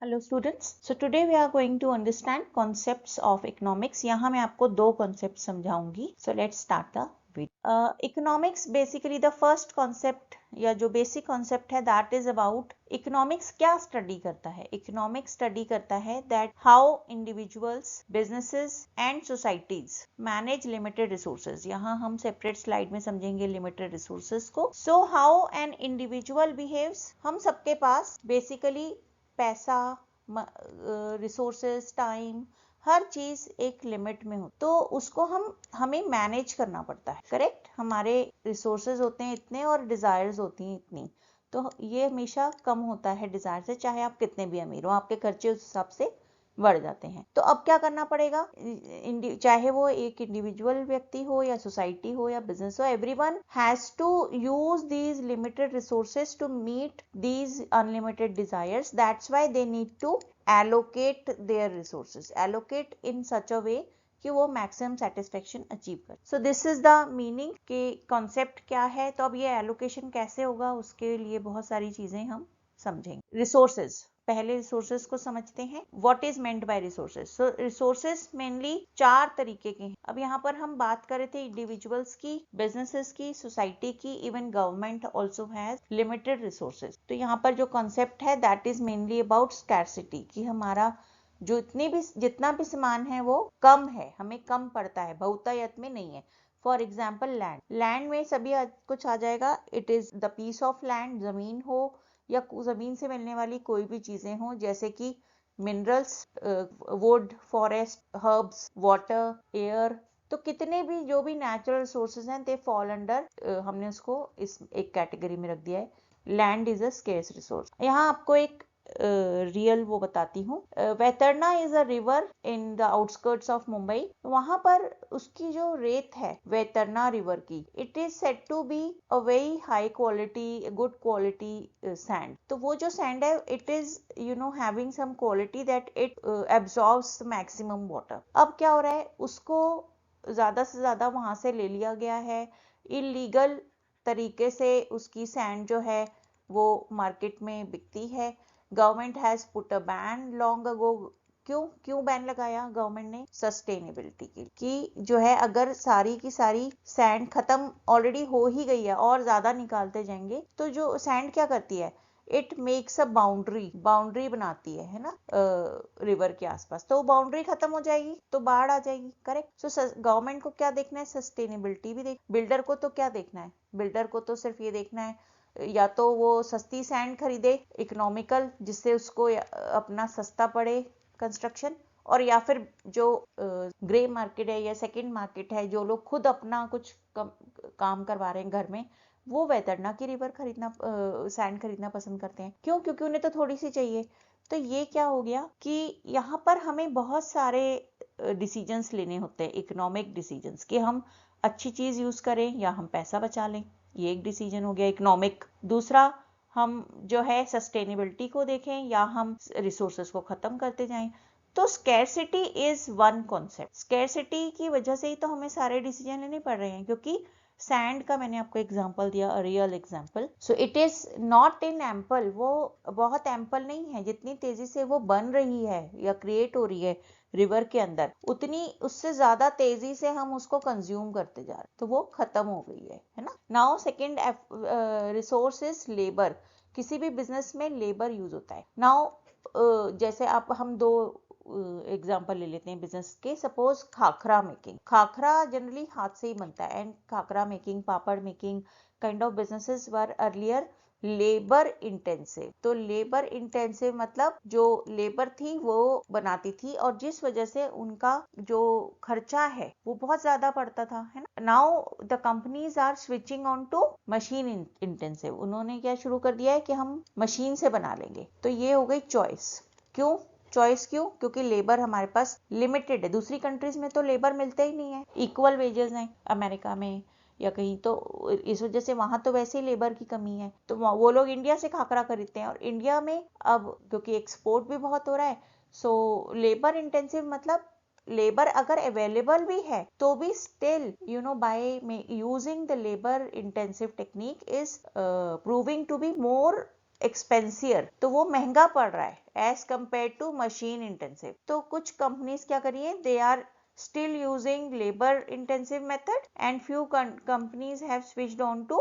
Hello students, so today we are going to understand concepts of economics. यहाँ मैं आपको दो कॉन्सेप्ट समझाऊंगी। So let's start the video. Economics basically the first concept या जो basic concept है that is about economics क्या study करता है। इकोनॉमिक्स स्टडी करता है that how individuals, businesses and societies manage limited resources. यहाँ हम सेपरेट स्लाइड में समझेंगे लिमिटेड रिसोर्सेज को। So how an individual behaves, हम सबके पास बेसिकली पैसा, रिसोर्सेज, टाइम, हर चीज एक लिमिट में हो तो उसको हमें मैनेज करना पड़ता है। करेक्ट, हमारे रिसोर्सेज होते हैं इतने और डिजायर्स होती हैं इतनी, तो ये हमेशा कम होता है डिजायर से। चाहे आप कितने भी अमीर हो, आपके खर्चे उस हिसाब से बढ़ जाते हैं। तो अब क्या करना पड़ेगा, चाहे वो एक इंडिविजुअल व्यक्ति हो या सोसाइटी हो या बिजनेस हो, everyone has to use these limited resources to meet these unlimited desires. That's why they need to allocate their resources, allocate in such a way कि वो मैक्सिमम सेटिस्फेक्शन अचीव कर। सो this is the meaning कि concept क्या है। तो अब ये allocation कैसे होगा, उसके लिए बहुत सारी चीजें हम समझेंगे। रिसोर्सेज, पहले रिसोर्सेज को समझते हैं। What is meant by resources. So resources mainly चार तरीके के हैं। अब यहाँ पर हम बात कर रहे थे इंडिविजुअल्स की, बिजनेसेस की, सोसाइटी की, even government also has limited resources. तो यहाँ पर जो कॉन्सेप्ट है that is mainly about scarcity, कि हमारा जो जितना भी सामान है वो कम है, हमें कम पड़ता है, बहुतायत में नहीं है। फॉर एग्जाम्पल लैंड, लैंड में सभी कुछ आ जाएगा। It is the piece of land, जमीन हो या जमीन से मिलने वाली कोई भी चीजें हो, जैसे कि minerals, would, forest, herbs, water, air. तो कितने भी जो भी नेचुरल रिसोर्सेज हैं दे फॉल अंडर, हमने उसको इस एक कैटेगरी में रख दिया है। Land is a scarce resource. यहाँ आपको एक रियल वो बताती हूँ। Vaitarna is a river in the outskirts of Mumbai. वहां पर उसकी जो रेत है वैतरना रिवर की, it is said to be a very high quality, good quality sand. तो वो जो सैंड है it is having some quality that it absorbs maximum water. अब क्या हो रहा है, उसको ज्यादा से ज्यादा वहां से ले लिया गया है। इलीगल तरीके से उसकी सैंड जो है वो मार्केट में बिकती है। Government has put a ban long ago. क्यों बैन लगाया गवर्नमेंट ने? सस्टेनेबिलिटी की, कि जो है अगर सारी की सारी सैंड खत्म ऑलरेडी हो ही गई है और ज्यादा निकालते जाएंगे तो जो सैंड क्या करती है, इट मेक्स अ बाउंड्री बनाती है ना, रिवर के आसपास। तो बाउंड्री खत्म हो जाएगी तो बाढ़ आ जाएगी। करेक्ट। सो गवर्नमेंट को क्या देखना है, सस्टेनेबिलिटी भी देख। बिल्डर को तो क्या देखना है, बिल्डर को तो सिर्फ ये देखना है या तो वो सस्ती सैंड खरीदे, इकोनॉमिकल, जिससे उसको अपना सस्ता पड़े कंस्ट्रक्शन, और या फिर जो ग्रे मार्केट है या सेकंड मार्केट है, जो लोग खुद अपना कुछ काम करवा रहे हैं घर में, वो वैतरना की रिवर खरीदना, सैंड खरीदना पसंद करते हैं। क्यों? क्योंकि उन्हें तो थोड़ी सी चाहिए। तो ये क्या हो गया कि यहाँ पर हमें बहुत सारे डिसीजंस लेने होते हैं, इकोनॉमिक डिसीजंस, कि हम अच्छी चीज यूज करें या हम पैसा बचा लें। ये एक डिसीजन हो गया इकोनॉमिक। दूसरा, हम जो है सस्टेनेबिलिटी को देखें या हम रिसोर्सेज को खत्म करते जाएं। तो scarcity is one concept. Scarcity की वजह से ही तो हमें सारे डिसीजन लेने पड़ रहे हैं, क्योंकि सैंड का मैंने आपको एग्जांपल दिया, real example. So it is not in ample, वो बहुत एम्पल नहीं है। जितनी तेजी से वो बन रही है या क्रिएट हो रही है रिवर के अंदर, उतनी उससे ज्यादा तेजी से हम उसको कंज्यूम करते जा रहे हैं, तो वो खत्म हो गई है ना। Now second resource is labour. किसी भी बिजनेस में लेबर यूज होता है। नाउ जैसे हम दो एग्जाम्पल ले लेते हैं बिजनेस के। Suppose khakhra making, khakhra generally हाथ से ही बनता है, and khakhra making, papad making kind of businesses were earlier labour intensive. तो लेबर इंटेंसिव मतलब जो लेबर थी वो बनाती थी, और जिस वजह से उनका जो खर्चा है वो बहुत ज्यादा पड़ता था, है ना। Now the companies are switching on to machine intensive. उन्होंने क्या शुरू कर दिया है कि हम मशीन से बना लेंगे। तो ये हो गई चॉइस। क्यों चॉइस? क्यों? क्योंकि लेबर हमारे पास लिमिटेड है। दूसरी कंट्रीज में तो लेबर मिलते ही नहीं है, इक्वल वेजेस हैं अमेरिका में या कहीं, तो इस वजह से वहां तो वैसे ही लेबर की कमी है, तो वो लोग इंडिया से खाकरा खरीदते हैं। और इंडिया में अब क्योंकि एक्सपोर्ट भी बहुत हो रहा है, सो लेबर इंटेंसिव मतलब लेबर अगर अवेलेबल भी है तो भी still by using the labour intensive technique is proving to be more expensier, तो वो महंगा पड़ रहा है as compare to machine intensive. तो कुछ कंपनीज क्या करिए, they are still using labor intensive method and few companies have switched on to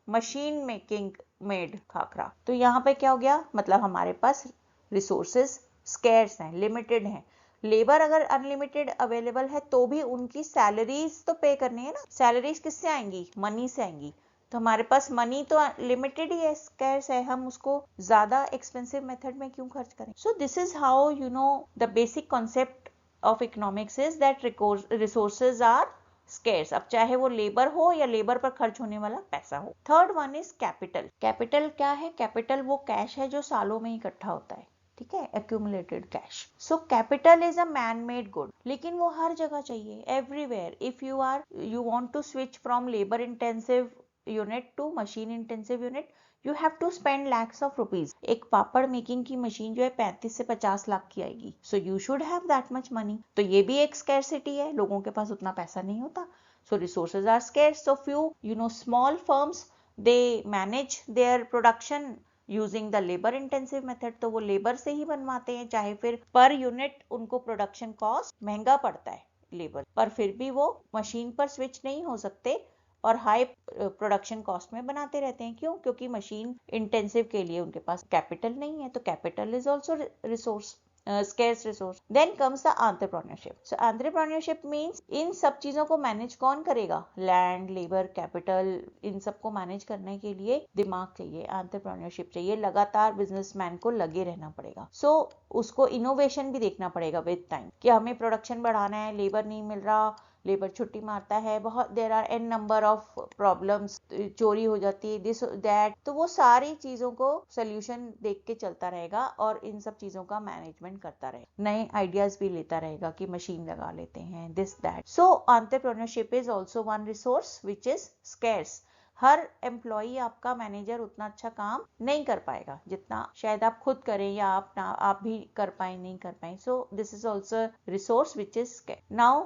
machine making made khakhra. तो यहाँ पे क्या हो गया, मतलब हमारे पास रिसोर्सेज स्केर्स हैं, लिमिटेड हैं। लेबर अगर अनलिमिटेड अवेलेबल है तो भी उनकी सैलरीज तो पे करनी है ना। सैलरीज किससे आएंगी, मनी से आएंगी। तो हमारे पास मनी तो लिमिटेड ही है, स्कैर्स है, हम उसको ज्यादा एक्सपेंसिव मेथड में क्यों खर्च करें। So this is how you know the basic concept of economics is that resources are scarce, अब चाहे वो लेबर हो या लेबर पर खर्च होने वाला पैसा हो। Third one is capital. Capital क्या है, कैपिटल वो कैश है जो सालों में इकट्ठा होता है, ठीक है, accumulated cash. So capital is a man made good, लेकिन वो हर जगह चाहिए, everywhere. If you want to switch from labour intensive unit to machine intensive unit, you have to spend lakhs of rupees. एक पापड़ मेकिंग की मशीन जो है 35 से 50 लाख की आएगी। So you should have that much money. तो ये भी एक स्कैरसिटी है, लोगों के पास उतना पैसा नहीं होता। So resources are scarce. So few small firms they manage their production using the labour intensive method. तो वो लेबर से ही बनवाते हैं, चाहे फिर पर यूनिट उनको प्रोडक्शन कॉस्ट महंगा पड़ता है लेबर पर, फिर भी वो मशीन पर स्विच नहीं हो सकते और हाई प्रोडक्शन कॉस्ट में बनाते रहते हैं। क्यों, क्योंकि मशीन इंटेंसिव के लिए उनके पास कैपिटल नहीं है। तो capital is also resource, scarce resource. Then comes the entrepreneurship. So entrepreneurship means इन सब चीजों को मैनेज कौन करेगा, लैंड, लेबर, कैपिटल, इन सबको मैनेज करने के लिए दिमाग चाहिए, एंटरप्रेन्योरशिप चाहिए, लगातार बिजनेसमैन को लगे रहना पड़ेगा। सो उसको इनोवेशन भी देखना पड़ेगा विद टाइम, कि हमें प्रोडक्शन बढ़ाना है, लेबर नहीं मिल रहा, लेबर छुट्टी मारता है, बहुत देर are n number of problems, चोरी हो जाती है, दिस दैट। तो वो सारी चीजों को सोल्यूशन देख के चलता रहेगा और इन सब चीजों का मैनेजमेंट करता रहेगा, नए आइडियाज भी लेता रहेगा कि मशीन लगा लेते हैं, this that. So entrepreneurship is also one resource which is scarce. Her employee आपका मैनेजर उतना अच्छा काम नहीं कर पाएगा जितना शायद आप खुद करें या आप भी कर पाए, नहीं कर पाए। सो this is also resource which is scarce. Now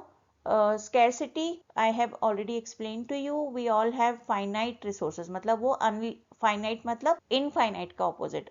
scarcity I have already explained to you. We all have finite resources, मतलब वो finite मतलब infinite का opposite,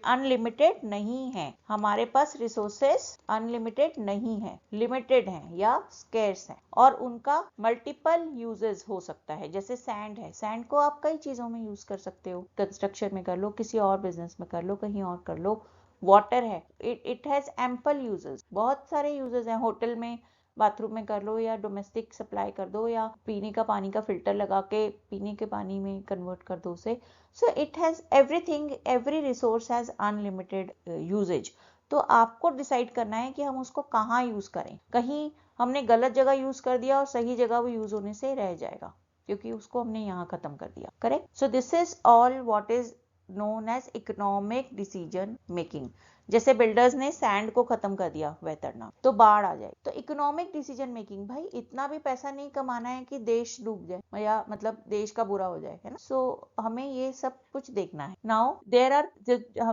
अनलिमिटेड नहीं है। हमारे पास रिसोर्सेस अनलिमिटेड नहीं है, लिमिटेड हैं या स्केर्स हैं, और उनका मल्टीपल यूजेस हो सकता है। जैसे सैंड है, सैंड को आप कई चीजों में यूज कर सकते हो, कंस्ट्रक्शन में कर लो, किसी और बिजनेस में कर लो, कहीं और कर लो। वाटर है, इट हैज एम्पल यूजेस, बहुत सारे यूजेस हैं, होटल में, बाथरूम में कर लो, या डोमेस्टिक सप्लाई कर दो, या पीने का पानी का फिल्टर लगा के पीने के पानी में कन्वर्ट कर दो उसे। So it has everything, every resource has unlimited usages. तो आपको डिसाइड करना है कि हम उसको कहाँ यूज करें। कहीं हमने गलत जगह यूज कर दिया और सही जगह वो यूज होने से रह जाएगा, क्योंकि उसको हमने यहाँ खत्म कर दिया, correct. So this is all what is known as economic decision making. जैसे बिल्डर्स ने सैंड को खत्म कर दिया वैतरना, तो बाढ़ आ जाए। तो इकोनॉमिक डिसीजन मेकिंग, भाई इतना भी पैसा नहीं कमाना है कि देश डूब जाए या मतलब देश का बुरा हो जाए, है ना। सो हमें ये सब कुछ देखना है। Now there are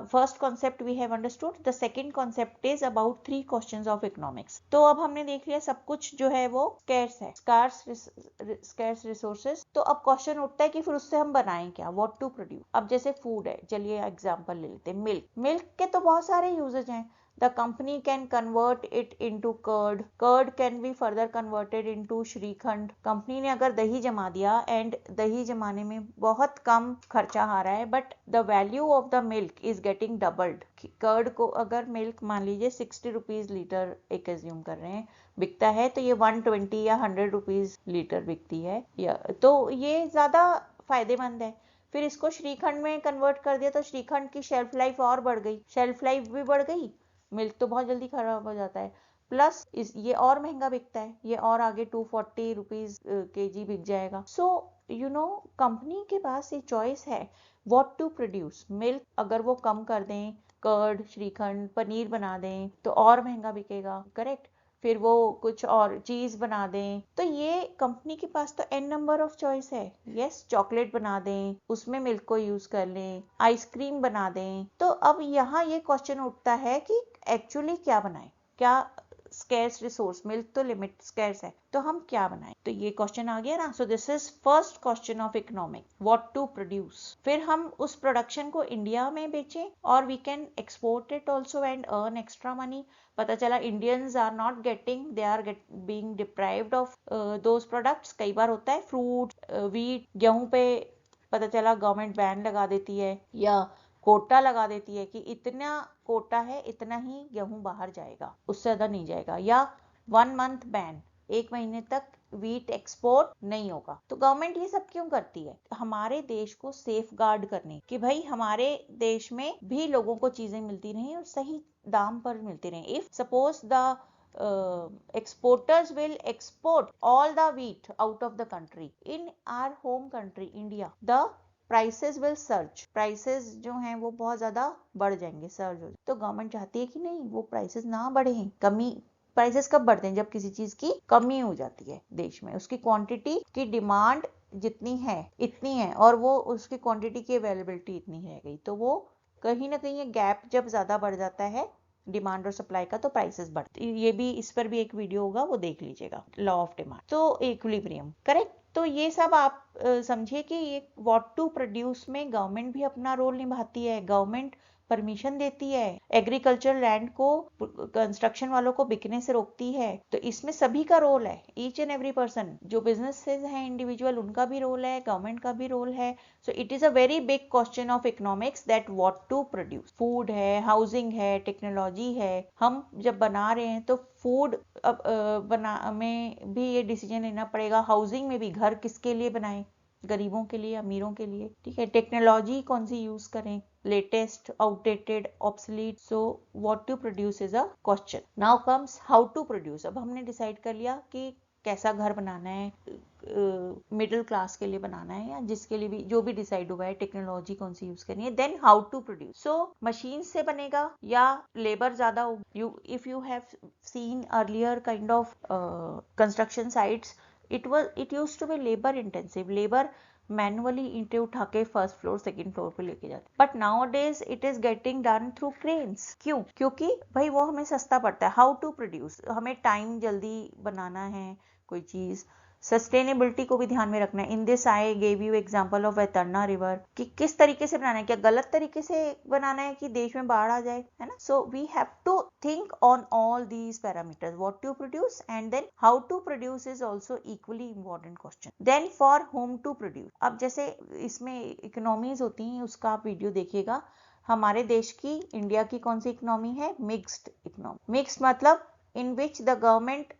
first concept we have understood, the second concept is about 3 questions of economics. तो अब हमने देख लिया सब कुछ जो है वो स्कैर्स है, स्कैर्स रिसोर्सेज। तो अब क्वेश्चन उठता है कि फिर उससे हम बनाएं क्या, व्हाट टू प्रोड्यूस। अब जैसे फूड है, चलिए एग्जांपल ले लेते हैं, मिल्क। मिल्क के तो बहुत सारे यूजेज हैं। The company can convert it into curd. Curd can be further converted into shrikhand. Company ने अगर दही जमा दिया, एंड दही जमाने में बहुत कम खर्चा आ रहा है, but the value of the milk is getting doubled. Curd को अगर मिल्क मान लीजिए 60 रुपीज लीटर, एक एज्यूम कर रहे हैं, बिकता है, तो ये 120 या 100 रुपीज लीटर बिकती है, या तो ये ज्यादा फायदेमंद है। फिर इसको श्रीखंड में कन्वर्ट कर दिया, तो श्रीखंड की शेल्फ लाइफ और बढ़ गई, शेल्फ लाइफ भी बढ़ गई, मिल्क तो बहुत जल्दी खराब हो जाता है, प्लस ये और महंगा बिकता है, ये और आगे 240 रुपीज केजी बिक जाएगा। सो यू नो कंपनी के पास ये चॉइस है व्हाट टू प्रोड्यूस। मिल्क अगर वो कम कर दें, कर्ड, श्रीखंड, पनीर बना दें, तो और महंगा बिकेगा, करेक्ट। फिर वो कुछ और चीज बना दें, तो ये कंपनी के पास तो एन नंबर ऑफ चॉइस है। यस, चॉकलेट बना दें, उसमें मिल्क को यूज कर लें, आइसक्रीम बना दें। तो अब यहाँ ये क्वेश्चन उठता है कि एक्चुअली क्या बनाएं, क्या स्कैर्स रिसोर्स, मिल्क तो लिमिट स्कैर्स है, तो हम क्या बनाएं? तो ये क्वेश्चन आ गया ना। So this is first question of economic, what to produce. फिर हम उस प्रोडक्शन को इंडिया में बेचें और we can export it also and earn extra money. पता चला Indians are not getting, they are being deprived of those products. कई बार होता है फ्रूट, व्हीट, गेहूं पे पता चला गवर्नमेंट बैन लगा देती है या कोटा लगा देती है कि इतना कोटा है, इतना ही गेहूं बाहर जाएगा, उससे ज्यादा नहीं जाएगा, या 1 मंथ बैन, 1 महीने तक व्हीट एक्सपोर्ट नहीं होगा। तो गवर्नमेंट ये सब क्यों करती है? हमारे देश को सेफ गार्ड करने, कि भाई हमारे देश में भी लोगों को चीजें मिलती रहें और सही दाम पर मिलती रहें। If suppose the exporters will export all the wheat out of the country, in our home country India the prices will surge, prices जो हैं वो बहुत ज्यादा बढ़ जाएंगे, सर्ज हो। तो गवर्नमेंट चाहती है कि नहीं, वो प्राइसेस ना बढ़े। कमी, प्राइसेस कब बढ़ते हैं? जब किसी चीज की कमी हो जाती है देश में, उसकी क्वांटिटी की डिमांड जितनी है इतनी है और वो उसकी क्वांटिटी की अवेलेबिलिटी इतनी रह गई, तो वो कहीं ना कहीं ये गैप जब ज्यादा बढ़ जाता है डिमांड और सप्लाई का, तो प्राइसेस बढ़ते। ये भी, इस पर भी एक वीडियो होगा, वो देख लीजिएगा, लॉ ऑफ डिमांड। तो इक्विलिब्रियम, करेक्ट। तो ये सब आप समझिए कि ये व्हाट टू प्रोड्यूस में गवर्नमेंट भी अपना रोल निभाती है। गवर्नमेंट परमिशन देती है, एग्रीकल्चर लैंड को कंस्ट्रक्शन वालों को बिकने से रोकती है। तो इसमें सभी का रोल है, ईच एंड एवरी पर्सन, जो बिजनेसेस हैं इंडिविजुअल, उनका भी रोल है, गवर्नमेंट का भी रोल है। So it is a very big question of economics that what to produce. Food है, हाउसिंग है, टेक्नोलॉजी है। हम जब बना रहे हैं तो फूड बना में भी ये डिसीजन लेना पड़ेगा, हाउसिंग में भी घर किसके लिए बनाएं, गरीबों के लिए, अमीरों के लिए, ठीक है। टेक्नोलॉजी कौन सी यूज करें, latest, outdated, obsolete. So what to produce is a question. Now comes how to produce. अब हमने डिसाइड कर लिया कि कैसा घर बनाना है, मिडिल क्लास के लिए बनाना है या जिसके लिए भी, जो भी डिसाइड हुआ है, टेक्नोलॉजी कौन सी यूज करनी है। Then how to produce. So machine से बनेगा या लेबर ज्यादा हो। If you have seen earlier kind of construction sites, it used to be labor intensive, labor manually ईंटें उठा के फर्स्ट फ्लोर सेकंड फ्लोर पे लेके जाते, but now days it is getting done through cranes. क्यों? क्योंकि भाई वो हमें सस्ता पड़ता है। हाउ टू प्रोड्यूस, हमें टाइम जल्दी बनाना है कोई चीज, सस्टेनेबिलिटी को भी ध्यान में रखना है। In this I gave you example of Vaitarna river, कि किस तरीके से बनाना है, क्या गलत तरीके से बनाना है कि देश में बाढ़ आ जाए, है ना। So we have to think on all these parameters, what to produce and then how to produce is also equally important question. Then for whom to produce, अब जैसे इसमें इकोनॉमीज होती हैं, उसका आप वीडियो देखिएगा। हमारे देश की, इंडिया की कौन सी इकोनॉमी है? Mixed economy. मिक्स्ड मतलब in which the government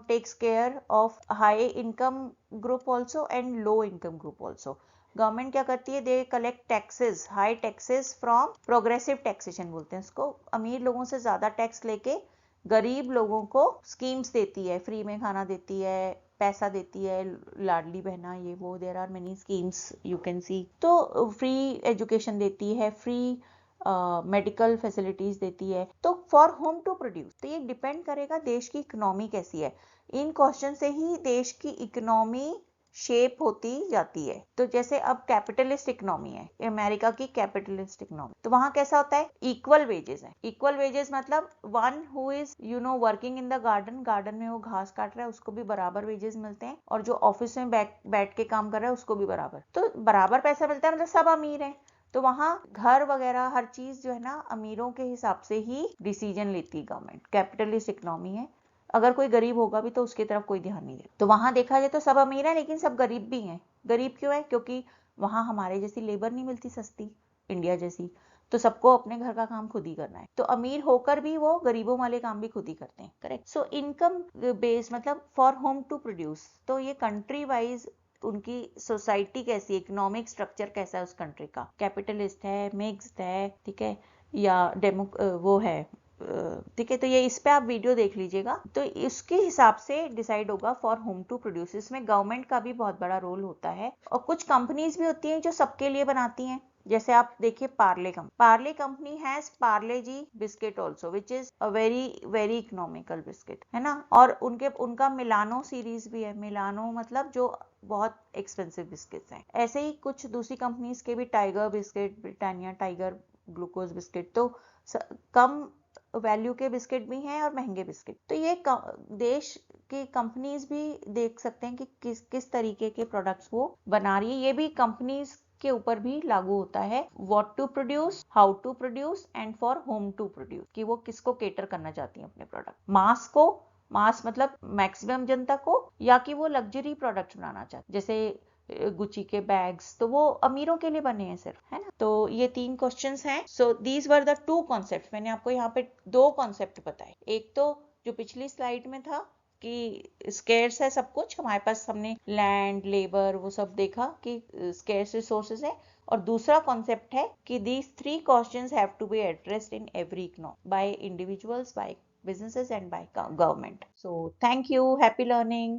takes care of high income group also and low income group also. Government क्या करती है? They collect taxes, high taxes from progressive taxation बोलते हैं उसको। अमीर लोगों से ज्यादा टैक्स लेके गरीब लोगों को स्कीम्स देती है, फ्री में खाना देती है, पैसा देती है, लाडली बहना, ये वो, there are many schemes you can see. तो फ्री एजुकेशन देती है, फ्री मेडिकल फैसिलिटीज देती है। तो फॉर होम टू प्रोड्यूस, तो ये डिपेंड करेगा देश की इकोनॉमी कैसी है। इन क्वेश्चन से ही देश की इकोनॉमी शेप होती जाती है। तो जैसे अब कैपिटलिस्ट इकोनॉमी है, अमेरिका की कैपिटलिस्ट इकोनॉमी, तो वहां कैसा होता है? इक्वल वेजेस है। इक्वल वेजेस मतलब one who is working in the garden, garden में वो घास काट रहा है, उसको भी बराबर वेजेस मिलते हैं, और जो ऑफिस में बैठ के काम कर रहा है उसको भी बराबर। तो बराबर पैसा मिलता है, मतलब सब अमीर है। तो वहां घर वगैरह हर चीज जो है ना, अमीरों के हिसाब से ही डिसीजन लेती है गवर्नमेंट। कैपिटलिस्ट इकोनॉमी है, अगर कोई गरीब होगा भी तो उसकी तरफ कोई ध्यान नहीं देता। तो वहां देखा जाए तो सब अमीर है, लेकिन सब गरीब भी हैं। गरीब क्यों है? क्योंकि वहां हमारे जैसी लेबर नहीं मिलती सस्ती, इंडिया जैसी। तो सबको अपने घर का काम खुद ही करना है, तो अमीर होकर भी वो गरीबों वाले काम भी खुद ही करते हैं, करेक्ट। सो इनकम बेस मतलब फॉर होम टू प्रोड्यूस, तो ये कंट्री वाइज उनकी सोसाइटी कैसी, इकोनॉमिक स्ट्रक्चर कैसा है उस कंट्री का, कैपिटलिस्ट है, मिक्स्ड है, ठीक है, या वो है, ठीक है। तो ये इस पे आप वीडियो देख लीजिएगा, तो इसके हिसाब से डिसाइड होगा फॉर होम टू प्रोड्यूस। इसमें गवर्नमेंट का भी बहुत बड़ा रोल होता है, और कुछ कंपनीज भी होती हैं जो सबके लिए बनाती हैं। जैसे आप देखिए Parle company has Parle ji biscuit also, which is a very very economical biscuit, है ना। और उनका मिलानो सीरीज भी है। मिलानो मतलब जो बहुत एक्सपेंसिव बिस्किट्स हैं। ऐसे ही कुछ दूसरी कंपनीज के भी, tiger biscuit, Britannia tiger, glucose biscuit, तो कम वैल्यू के बिस्किट भी हैं और महंगे बिस्किट। तो ये देश की कंपनीज भी देख सकते हैं कि किस तरीके के प्रोडक्ट्स वो बना रही है। ये भी कंपनीज के ऊपर भी लागू होता है, what to produce, how to produce and for whom to produce, कि वो किसको केटर करना चाहती है अपने प्रोडक्ट, मास को, मास मतलब मैक्सिमम जनता को, या कि वो लग्जरी प्रोडक्ट बनाना चाहते, जैसे गुची के बैग्स, तो वो अमीरों के लिए बने हैं सिर्फ, है ना। तो ये 3 क्वेश्चंस हैं। So these were the 2 concept. मैंने आपको यहाँ पे 2 कॉन्सेप्ट बताए। एक तो जो पिछली स्लाइड में था कि स्केर्स है सब कुछ हमारे पास, हमने लैंड, लेबर, वो सब देखा कि स्केर्स रिसोर्सेज है। और दूसरा कॉन्सेप्ट है कि these 3 questions have to be addressed in every economy by individuals, by businesses and by government. So thank you, happy learning.